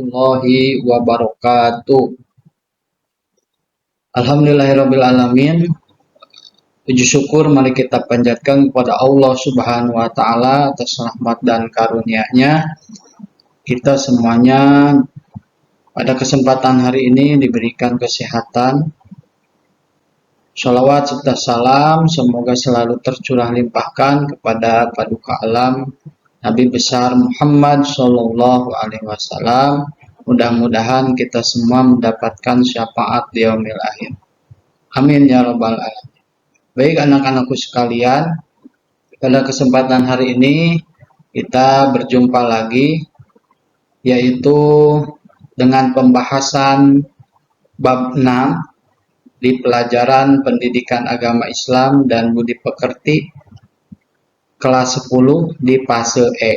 warahmatullahi wabarakatuh. Alhamdulillahirabbil alamin. Puji syukur mari kita panjatkan kepada Allah Subhanahu wa taala atas rahmat dan karunia-Nya. Kita semuanya pada kesempatan hari ini diberikan kesehatan. Shalawat serta salam semoga selalu tercurah limpahkan kepada Paduka Alam Nabi besar Muhammad Shallallahu Alaihi Wasallam. Mudah-mudahan kita semua mendapatkan syafaat di yaumil akhir. Amin ya rabbal alamin. Baik anak-anakku sekalian, pada kesempatan hari ini kita berjumpa lagi, yaitu dengan pembahasan bab 6 di pelajaran pendidikan agama Islam dan budi pekerti kelas 10 di fase E.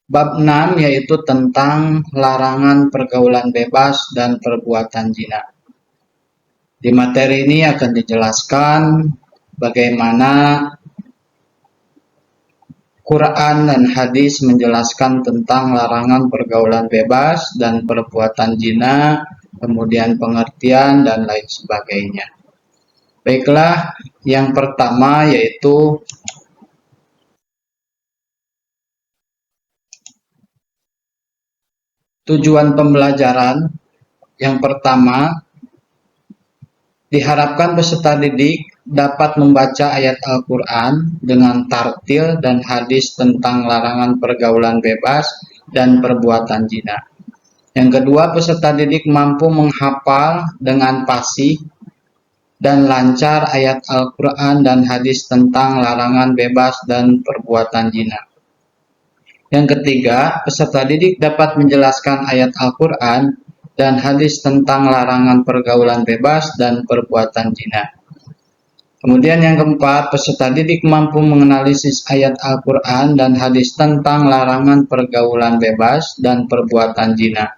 Bab 6 yaitu tentang larangan pergaulan bebas dan perbuatan zina. Di materi ini akan dijelaskan bagaimana Quran dan hadis menjelaskan tentang larangan pergaulan bebas dan perbuatan zina, kemudian pengertian dan lain sebagainya. Baiklah, yang pertama yaitu tujuan pembelajaran. Yang pertama, diharapkan peserta didik dapat membaca ayat Al-Quran dengan tartil dan hadis tentang larangan pergaulan bebas dan perbuatan zina. Yang kedua, peserta didik mampu menghafal dengan fasih dan lancar ayat Al-Quran dan hadis tentang larangan bebas dan perbuatan zina. Yang ketiga, peserta didik dapat menjelaskan ayat Al-Quran dan hadis tentang larangan pergaulan bebas dan perbuatan zina. Kemudian yang keempat, peserta didik mampu menganalisis ayat Al-Quran dan hadis tentang larangan pergaulan bebas dan perbuatan zina.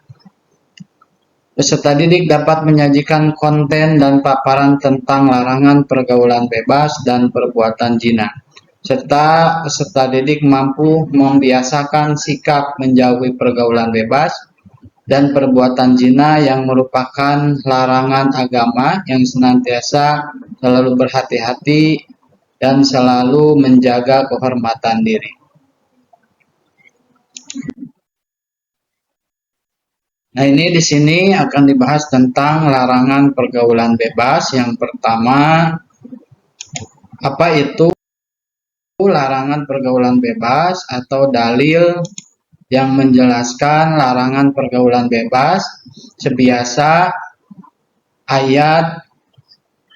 Peserta didik dapat menyajikan konten dan paparan tentang larangan pergaulan bebas dan perbuatan zina, serta peserta didik mampu membiasakan sikap menjauhi pergaulan bebas dan perbuatan zina yang merupakan larangan agama yang senantiasa selalu berhati-hati dan selalu menjaga kehormatan diri. Nah, ini di sini akan dibahas tentang larangan pergaulan bebas. Yang pertama, apa itu larangan pergaulan bebas atau dalil yang menjelaskan larangan pergaulan bebas? Sebiasa ayat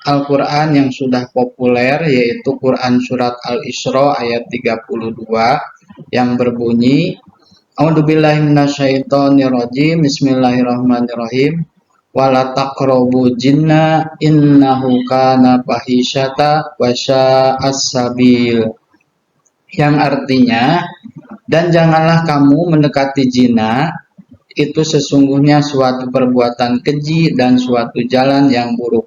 Al-Quran yang sudah populer, yaitu Quran Surat Al-Isra ayat 32 yang berbunyi, A'udzubillahi minasyaitonirrajim, Bismillahirrahmanirrahim, wala taqrabu jinna innahu kana fahisyata wa sya'as sabil. Yang artinya, dan janganlah kamu mendekati zina, itu sesungguhnya suatu perbuatan keji dan suatu jalan yang buruk.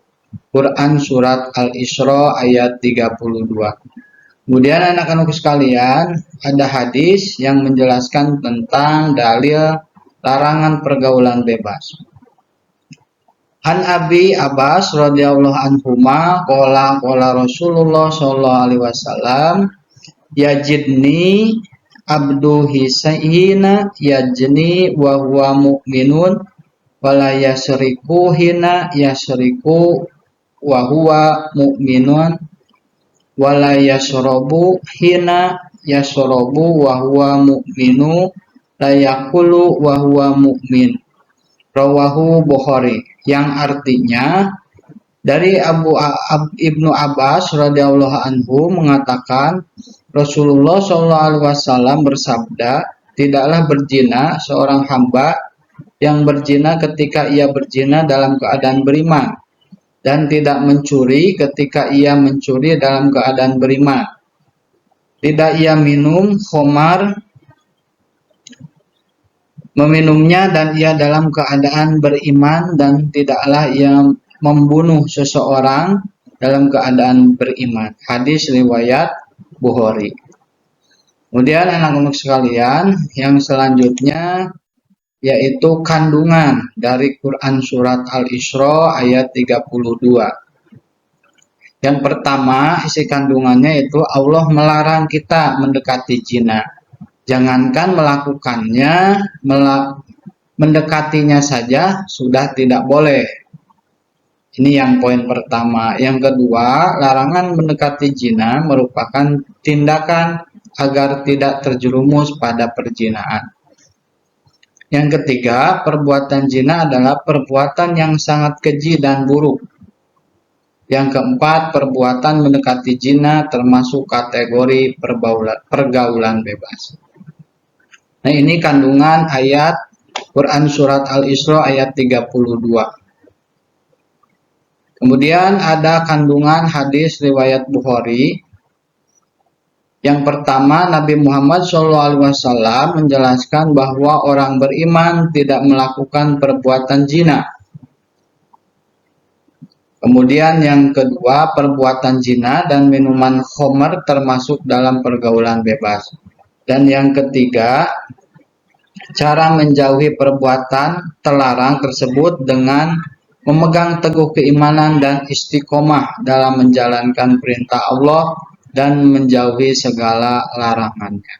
Quran Surat Al-Isra ayat 32. Kemudian anak-anak sekalian, ada hadis yang menjelaskan tentang dalil larangan pergaulan bebas. An Abi Abbas radhiyallahu anhuma qala Rasulullah sallallahu alaihi wasallam yajidni abdu hisaina yajni wa huwa mu'minun wala yasriku hina yasriku wa huwa mu'minun wala yasrabu hina yasrabu wa huwa mu'minu la yaqulu wa huwa mu'min. Rawahu Bukhari. Yang artinya dari Ibnu Abbas radhiyallahu anhu mengatakan Rasulullah sallallahu alaihi wasallam bersabda, tidaklah berzina seorang hamba yang berzina ketika ia berzina dalam keadaan beriman, dan tidak mencuri ketika ia mencuri dalam keadaan beriman. Tidak ia minum khamar meminumnya dan ia dalam keadaan beriman, dan tidaklah ia membunuh seseorang dalam keadaan beriman. Hadis riwayat Bukhari. Kemudian anak-anak sekalian, yang selanjutnya yaitu kandungan dari Quran surat Al-Isra ayat 32. Yang pertama, isi kandungannya itu Allah melarang kita mendekati zina. Jangankan melakukannya, mendekatinya saja sudah tidak boleh. Ini yang poin pertama. Yang kedua, larangan mendekati zina merupakan tindakan agar tidak terjerumus pada perzinahan. Yang ketiga, perbuatan zina adalah perbuatan yang sangat keji dan buruk. Yang keempat, perbuatan mendekati zina termasuk kategori pergaulan bebas. Nah, ini kandungan ayat Quran surat Al-Isra ayat 32. Kemudian ada kandungan hadis riwayat Bukhari. Yang pertama, Nabi Muhammad SAW menjelaskan bahwa orang beriman tidak melakukan perbuatan zina. Kemudian yang kedua, perbuatan zina dan minuman khamr termasuk dalam pergaulan bebas. Dan yang ketiga, cara menjauhi perbuatan terlarang tersebut dengan memegang teguh keimanan dan istiqomah dalam menjalankan perintah Allah dan menjauhi segala larangannya.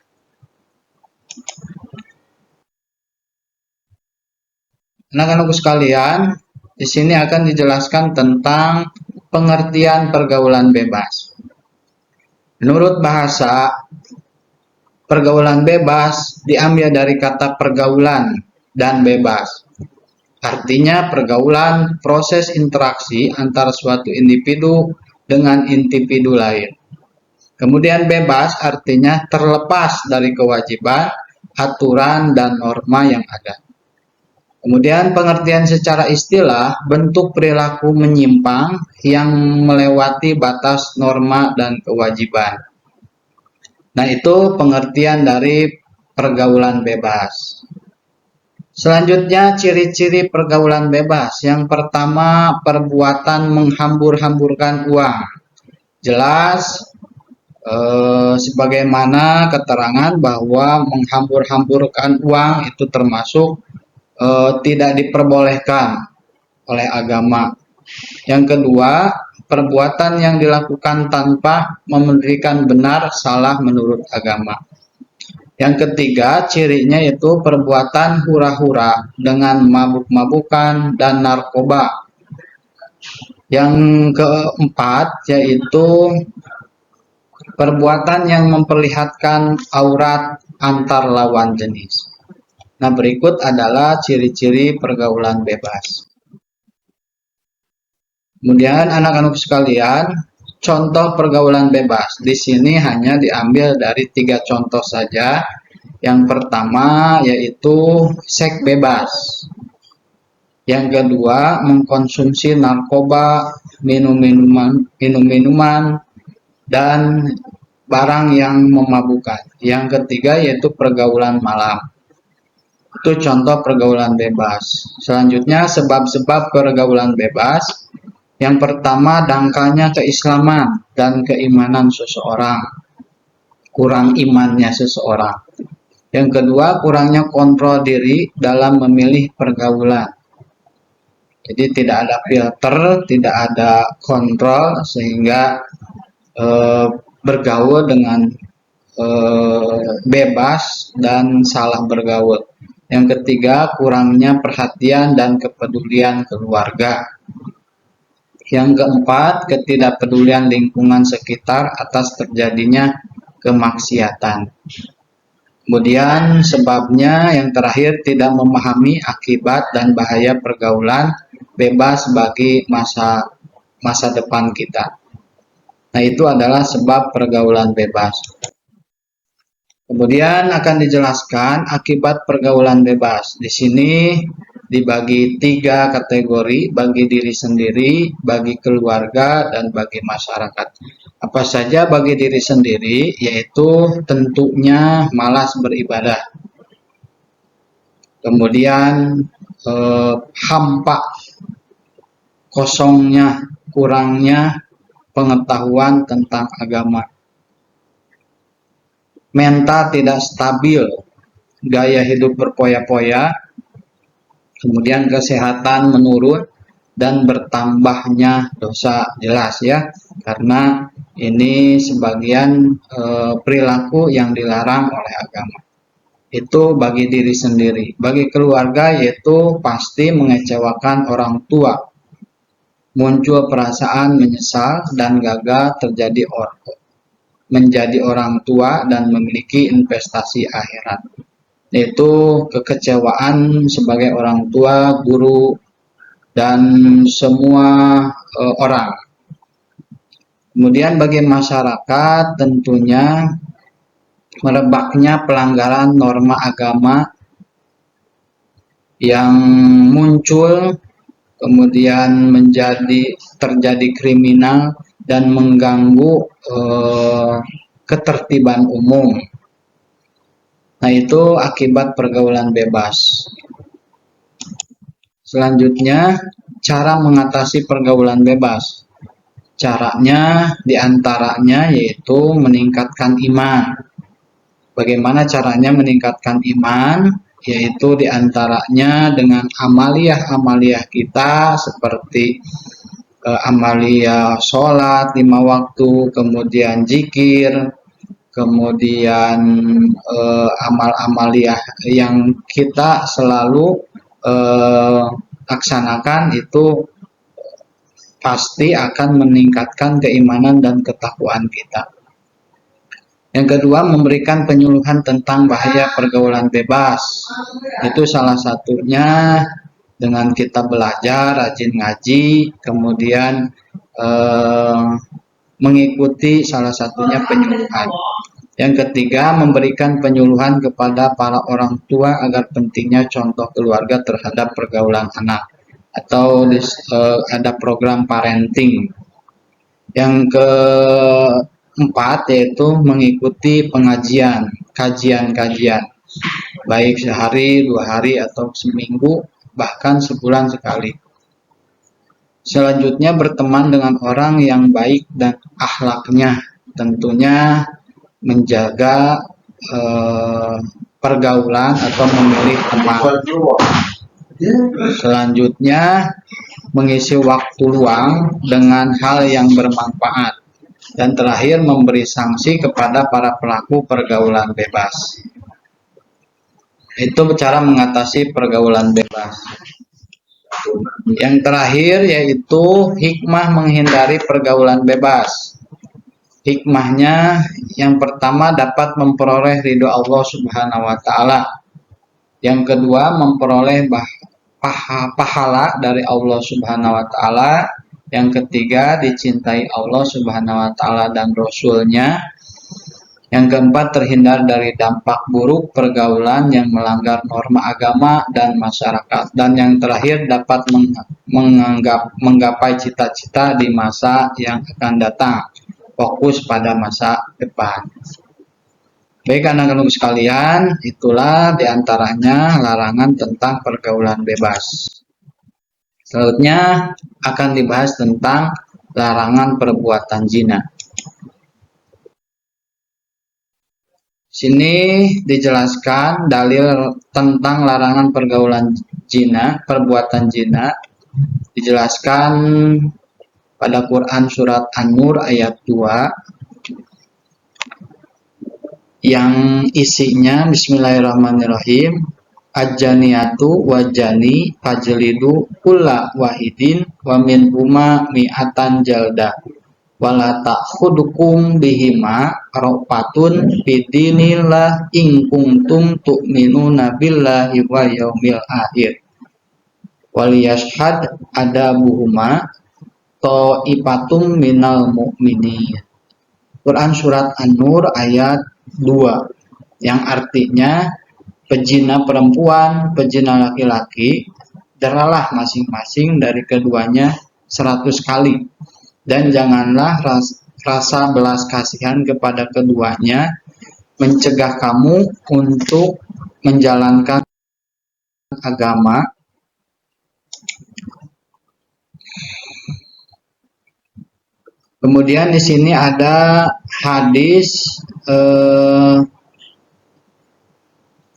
Anak-anakku sekalian, di sini akan dijelaskan tentang pengertian pergaulan bebas. Menurut bahasa, pergaulan bebas diambil dari kata pergaulan dan bebas. Artinya pergaulan proses interaksi antara suatu individu dengan individu lain. Kemudian bebas artinya terlepas dari kewajiban, aturan, dan norma yang ada. Kemudian pengertian secara istilah, bentuk perilaku menyimpang yang melewati batas norma dan kewajiban. Nah, itu pengertian dari pergaulan bebas. Selanjutnya, ciri-ciri pergaulan bebas. Yang pertama, perbuatan menghambur-hamburkan uang. Jelas, sebagaimana keterangan bahwa menghambur-hamburkan uang itu termasuk tidak diperbolehkan oleh agama. Yang kedua, perbuatan yang dilakukan tanpa memberikan benar salah menurut agama. Yang ketiga, cirinya itu perbuatan hura-hura dengan mabuk-mabukan dan narkoba. Yang keempat, yaitu perbuatan yang memperlihatkan aurat antar lawan jenis. Nah, berikut adalah ciri-ciri pergaulan bebas. Kemudian anak-anak sekalian, contoh pergaulan bebas. Di sini hanya diambil dari 3 contoh saja. Yang pertama yaitu seks bebas. Yang kedua, mengkonsumsi narkoba, minum-minuman, dan barang yang memabukkan. Yang ketiga yaitu pergaulan malam. Itu contoh pergaulan bebas. Selanjutnya, sebab-sebab pergaulan bebas. Yang pertama, dangkalnya keislaman dan keimanan seseorang. Kurang imannya seseorang. Yang kedua, kurangnya kontrol diri dalam memilih pergaulan. Jadi tidak ada filter, tidak ada kontrol, sehingga bergaul dengan bebas dan salah bergaul. Yang ketiga, kurangnya perhatian dan kepedulian keluarga. Yang keempat, ketidakpedulian lingkungan sekitar atas terjadinya kemaksiatan. Kemudian sebabnya yang terakhir, tidak memahami akibat dan bahaya pergaulan bebas bagi masa depan kita. Nah, itu adalah sebab pergaulan bebas. Kemudian akan dijelaskan akibat pergaulan bebas. Di sini dibagi 3 kategori, bagi diri sendiri, bagi keluarga, dan bagi masyarakat. Apa saja bagi diri sendiri? Yaitu tentunya malas beribadah. Kemudian hampa, kosongnya, kurangnya pengetahuan tentang agama. mental tidak stabil, gaya hidup berpoya-poya, kemudian kesehatan menurun, dan bertambahnya dosa, jelas ya, karena ini sebagian perilaku yang dilarang oleh agama. Itu bagi diri sendiri. Bagi keluarga yaitu pasti mengecewakan orang tua, muncul perasaan menyesal dan gagal menjadi orang tua dan memiliki investasi akhirat, yaitu kekecewaan sebagai orang tua, guru, dan semua orang. Kemudian bagi masyarakat tentunya merebaknya pelanggaran norma agama yang muncul, kemudian terjadi kriminal dan mengganggu ketertiban umum. Nah, itu akibat pergaulan bebas. Selanjutnya, cara mengatasi pergaulan bebas. Caranya diantaranya yaitu meningkatkan iman. Bagaimana caranya meningkatkan iman? Yaitu diantaranya dengan amaliyah-amaliyah kita seperti amaliyah sholat 5 waktu, kemudian zikir, kemudian amal-amaliyah yang kita selalu laksanakan itu pasti akan meningkatkan keimanan dan ketakwaan kita. Yang kedua, memberikan penyuluhan tentang bahaya pergaulan bebas. Itu salah satunya dengan kita belajar, rajin ngaji, kemudian mengikuti salah satunya penyuluhan. Yang ketiga, memberikan penyuluhan kepada para orang tua agar pentingnya contoh keluarga terhadap pergaulan anak, atau ada program parenting. Yang keempat yaitu mengikuti kajian-kajian, baik sehari, 2 hari, atau seminggu, bahkan sebulan sekali. Selanjutnya, berteman dengan orang yang baik dan akhlaknya, tentunya menjaga pergaulan atau memilih teman. Selanjutnya, mengisi waktu luang dengan hal yang bermanfaat. Dan terakhir, memberi sanksi kepada para pelaku pergaulan bebas. Itu cara mengatasi pergaulan bebas. Yang terakhir yaitu hikmah menghindari pergaulan bebas. Hikmahnya yang pertama dapat memperoleh ridho Allah Subhanahu wa taala. Yang kedua, memperoleh pahala dari Allah Subhanahu wa taala. Yang ketiga, dicintai Allah Subhanahu wa taala dan Rasul-Nya. Yang keempat, terhindar dari dampak buruk pergaulan yang melanggar norma agama dan masyarakat. Dan yang terakhir, dapat menggapai cita-cita di masa yang akan datang. Fokus pada masa depan. Baik anak-anak sekalian, itulah diantaranya larangan tentang pergaulan bebas. Selanjutnya akan dibahas tentang larangan perbuatan zina. Sini dijelaskan dalil tentang larangan pergaulan zina, perbuatan zina. Dijelaskan pada Quran surat An-Nur ayat 2 yang isinya bismillahirrahmanirrahim, Ajaniatu wajani fajlidu kulla wahidin wa min huma mi'atan jalda wala ta'khudukum bihima ra'fatun bidinillah in kuntum tu'minuna billahi wa yaumil akhir waliyashhad adabuhuma ta'ifatum minal mu'minin. Quran surat An-Nur ayat 2 yang artinya pezina perempuan, pezina laki-laki, deralah masing-masing dari keduanya 100 kali. Dan janganlah rasa belas kasihan kepada keduanya mencegah kamu untuk menjalankan agama. Kemudian di sini ada hadis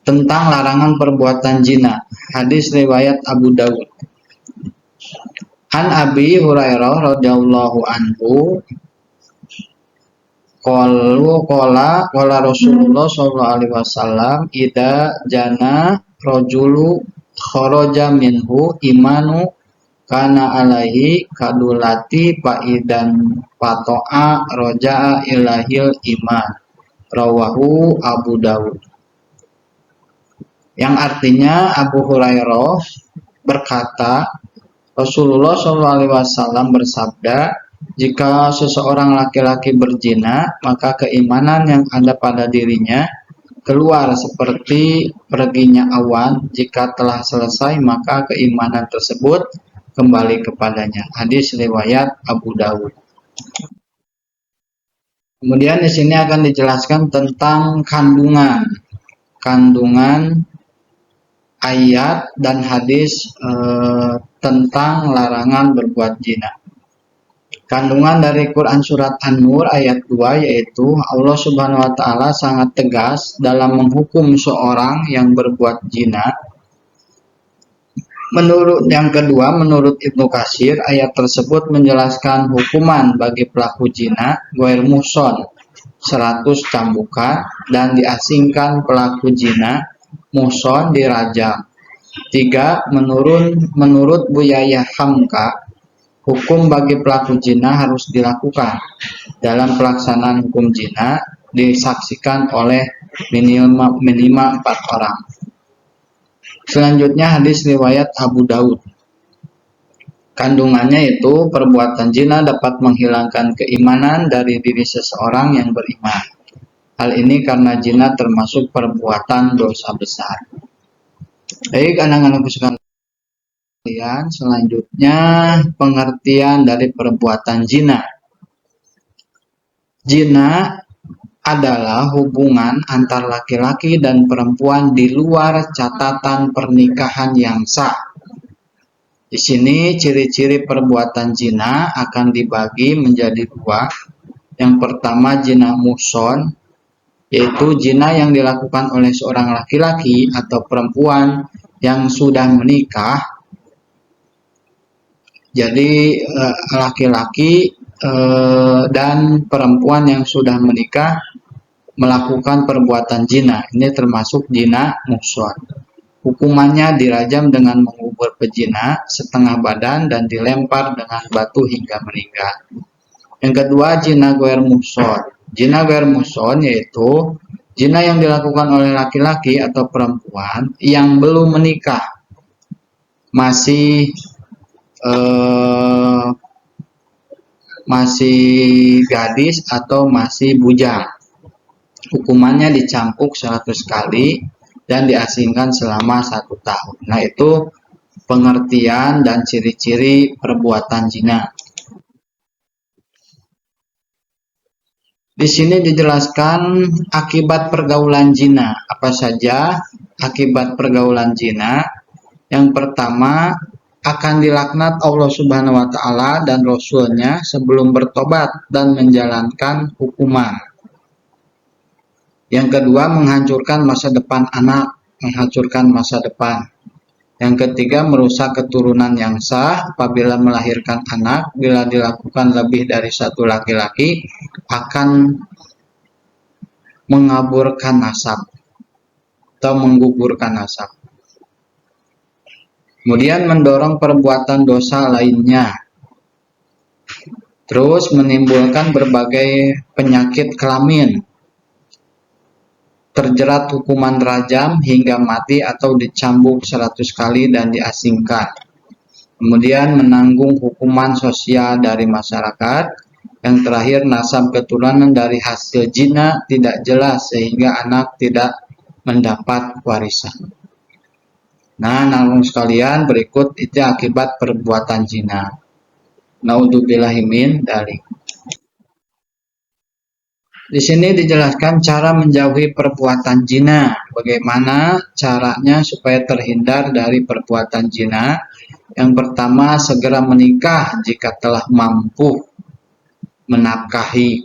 tentang larangan perbuatan zina. Hadis riwayat Abu Dawud. An Abi Hurairah radhiyallahu anhu qala Rasulullah sallallahu alaihi wasallam idza jana rajulu kharaja minhu imanu kana alaihi kadulati faidan pato'a roja'a ilahil iman, rawahu Abu Dawud. Yang artinya Abu Hurairah berkata, Rasulullah SAW bersabda, jika seseorang laki-laki berzina, maka keimanan yang ada pada dirinya keluar seperti perginya awan. Jika telah selesai, maka keimanan tersebut kembali kepadanya. Hadis riwayat Abu Dawud. Kemudian di sini akan dijelaskan tentang kandungan ayat dan hadis tentang larangan berbuat zina. Kandungan dari Quran surat An-Nur ayat 2 yaitu Allah Subhanahu wa taala sangat tegas dalam menghukum seorang yang berbuat zina. Menurut Ibnu Katsir, ayat tersebut menjelaskan hukuman bagi pelaku zina ghair muhson 100 cambukan dan diasingkan pelaku zina muhson dirajam. 3. Menurut Buya Hamka, hukum bagi pelaku zina harus dilakukan. Dalam pelaksanaan hukum zina disaksikan oleh minimal 4 orang. Selanjutnya hadis riwayat Abu Daud. Kandungannya itu perbuatan zina dapat menghilangkan keimanan dari diri seseorang yang beriman. Hal ini karena zina termasuk perbuatan dosa besar. Baik, anak-anakku sekalian, selanjutnya pengertian dari perbuatan zina. Zina adalah hubungan antar laki-laki dan perempuan di luar catatan pernikahan yang sah. Di sini ciri-ciri perbuatan zina akan dibagi menjadi 2. Yang pertama zina muhson, yaitu zina yang dilakukan oleh seorang laki-laki atau perempuan yang sudah menikah. Jadi laki-laki dan perempuan yang sudah menikah melakukan perbuatan zina. Ini termasuk zina muhson. Hukumannya dirajam dengan mengubur pezina setengah badan dan dilempar dengan batu hingga meninggal. Yang kedua, zina ghair muhson. Zina ghair muhson yaitu zina yang dilakukan oleh laki-laki atau perempuan yang belum menikah, masih gadis atau masih bujang. Hukumannya dicambuk 100 kali dan diasingkan selama 1 tahun. Nah, itu pengertian dan ciri-ciri perbuatan zina. Di sini dijelaskan akibat pergaulan zina. Apa saja akibat pergaulan zina? Yang pertama, akan dilaknat Allah Subhanahu wa taala dan Rasul-Nya sebelum bertobat dan menjalankan hukuman. Yang kedua, menghancurkan masa depan anak, menghancurkan masa depan. Yang ketiga, merusak keturunan yang sah apabila melahirkan anak. Bila dilakukan lebih dari 1 laki-laki, akan mengaburkan nasab atau menggugurkan nasab. Kemudian mendorong perbuatan dosa lainnya. Terus menimbulkan berbagai penyakit kelamin. Terjerat hukuman rajam hingga mati atau dicambuk 100 kali dan diasingkan. Kemudian menanggung hukuman sosial dari masyarakat. Yang terakhir, nasab keturunan dari hasil zina tidak jelas sehingga anak tidak mendapat warisan. Nah, namun sekalian, berikut itu akibat perbuatan zina. Naudzubillahi min dzalik. Di sini dijelaskan cara menjauhi perbuatan zina. Bagaimana caranya supaya terhindar dari perbuatan zina? Yang pertama, segera menikah jika telah mampu menafkahi.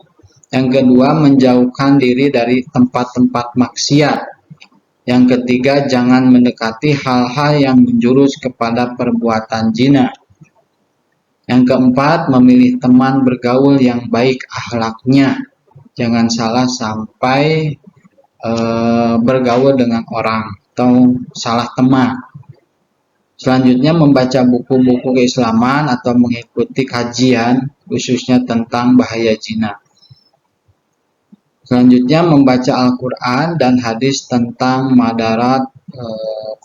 Yang kedua, menjauhkan diri dari tempat-tempat maksiat. Yang ketiga, jangan mendekati hal-hal yang menjurus kepada perbuatan zina. Yang keempat, memilih teman bergaul yang baik akhlaknya. Jangan salah sampai bergaul dengan orang atau salah teman. Selanjutnya, membaca buku-buku keislaman atau mengikuti kajian khususnya tentang bahaya zina. Selanjutnya, membaca Al-Quran dan hadis tentang madarat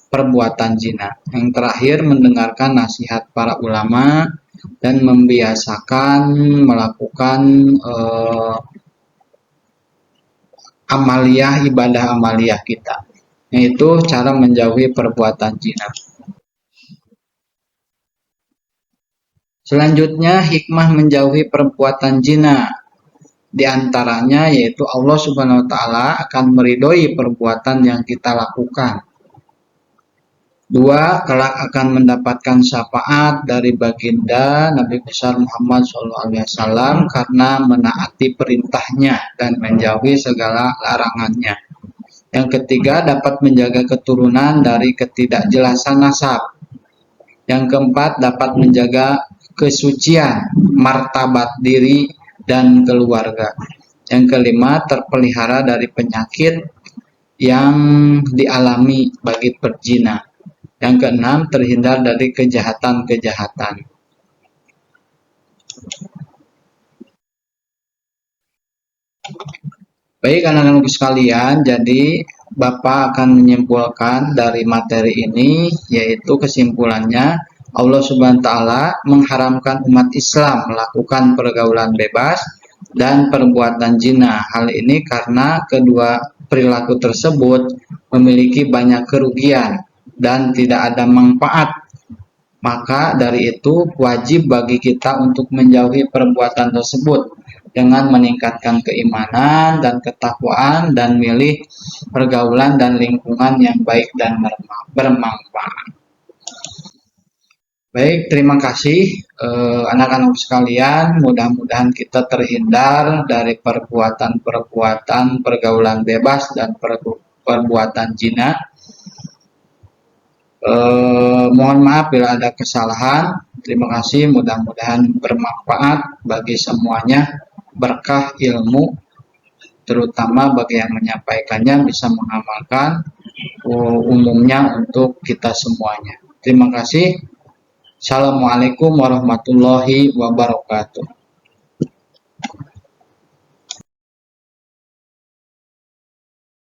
perbuatan zina. Yang terakhir, mendengarkan nasihat para ulama dan membiasakan melakukan ibadah amaliyah kita, yaitu cara menjauhi perbuatan zina. Selanjutnya, hikmah menjauhi perbuatan zina. Di antaranya yaitu Allah Subhanahu wa taala akan meridhoi perbuatan yang kita lakukan. 2. Kelak akan mendapatkan syafaat dari baginda Nabi besar Muhammad SAW karena menaati perintahnya dan menjauhi segala larangannya. Yang ketiga, dapat menjaga keturunan dari ketidakjelasan nasab. Yang keempat, dapat menjaga kesucian, martabat diri dan keluarga. Yang kelima, terpelihara dari penyakit yang dialami bagi perzina. Yang keenam, terhindar dari kejahatan-kejahatan. Baik anak-anak sekalian, jadi Bapak akan menyimpulkan dari materi ini, yaitu kesimpulannya Allah Subhanahu wa taala mengharamkan umat Islam melakukan pergaulan bebas dan perbuatan zina. Hal ini karena kedua perilaku tersebut memiliki banyak kerugian dan tidak ada manfaat. Maka dari itu wajib bagi kita untuk menjauhi perbuatan tersebut dengan meningkatkan keimanan dan ketakwaan dan milih pergaulan dan lingkungan yang baik dan bermanfaat. Baik, terima kasih anak-anak sekalian. Mudah-mudahan kita terhindar dari perbuatan-perbuatan pergaulan bebas dan perbuatan zina. Mohon maaf bila ada kesalahan. Terima kasih, mudah-mudahan bermanfaat bagi semuanya, berkah ilmu, terutama bagi yang menyampaikannya bisa mengamalkan, umumnya untuk kita semuanya. Terima kasih. Assalamualaikum warahmatullahi wabarakatuh.